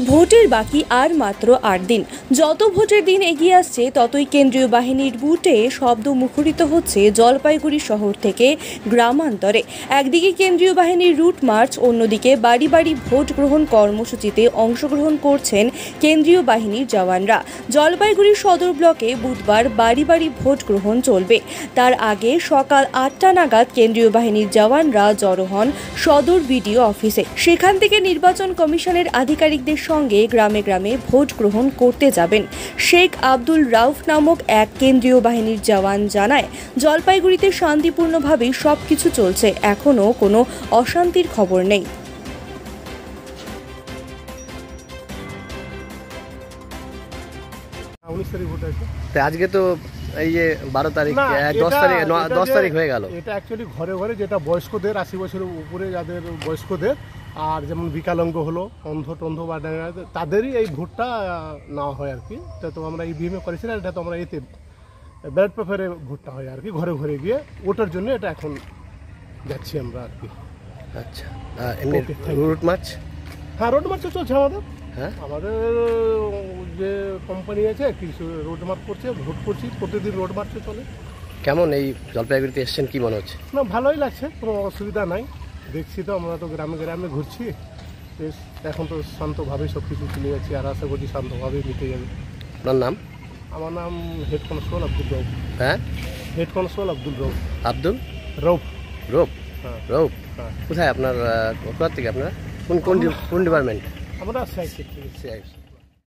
ভোটের বাকি আর মাত্র 8 দিন। যত ভোটের দিন এগিয়ে আসছে ততই কেন্দ্রীয় বাহিনীর বুটে শব্দ মুখরিত হচ্ছে জলপাইগুড়ি শহর থেকে গ্রামান্তরে। একদিকে কেন্দ্রীয় বাহিনীর রুট মার্চ, অন্যদিকে বাড়ি বাড়ি ভোট গ্রহণ কর্মসূচিতে অংশগ্রহণ করছেন কেন্দ্রীয় বাহিনীর জওয়ানরা। জলপাইগুড়ি সদর ব্লকে বুধবার বাড়ি বাড়ি ভোট গ্রহণ চলবে। তার আগে সকাল 8টা নাগাদ কেন্দ্রীয় বাহিনীর জওয়ানরা জড়ো হন সদর বিডিও অফিসে। সেখান থেকে নির্বাচন কমিশনের আধিকারিকদের সঙ্গে গ্রামে গ্রামে ভোট গ্রহণ করতে যাবেন। শেখ আব্দুল রাউফ নামক এক কেন্দ্রীয় বাহিনীর জওয়ান জানায়, জলপাইগুড়িতে শান্তিপূর্ণভাবেই সবকিছু চলছে, এখনও কোনো অশান্তির খবর নেই। আজকে তো এই যে 12 তারিখ, 10 তারিখ হয়ে গেল। এটা অ্যাকচুয়ালি ঘরে ঘরে, যেটা বয়স্কদের 80 বছরের উপরে যাদের বয়স্কদের, আর যেমন বিকলাঙ্গ হলো, অন্ধ টন্ধ বা তাদেরই এই ভোটটা নেওয়া হয় আর কি। এটা তো আমরা ইভিএমে করেছি না, এটা তো আমরা এতে ব্যালট পেপারে ভোটটা হয় আর কি। ঘরে ঘরে গিয়ে ওটার জন্য এটা এখন যাচ্ছি আমরা আর কি। আচ্ছা, এমনি রুট মার্চ? হ্যাঁ, রোড মার্চ চলছে আমাদের। হ্যাঁ, আমাদের যে কোম্পানি আছে কিছু রোড মার্চ করছে, ভোট করছি, প্রতিদিন রোড মার্চে চলে। কেমন এই জলপাইগুড়িতে এসছেন, কি মনে হচ্ছে? না, ভালোই লাগছে, কোনো অসুবিধা নাই। দেখছি তো, আমরা তো গ্রামে গ্রামে ঘুরছি, বেশ এখন তো শান্তভাবেই সব কিছু চলে যাচ্ছি, আর আশা করছি শান্তভাবেই মিটে যাবে। আপনার নাম? আমার নাম হেড কনস্টেবল আব্দুল রৌফ। হ্যাঁ, হেড কনস্টেবল আব্দুল রৌফ। আব্দুল রৌফ। রৌফ? হ্যাঁ। রৌফ? হ্যাঁ। কোথায় আপনার, কোথা থেকে আপনারা, কোন ডিপার্টমেন্ট? আমরা সিআইসি।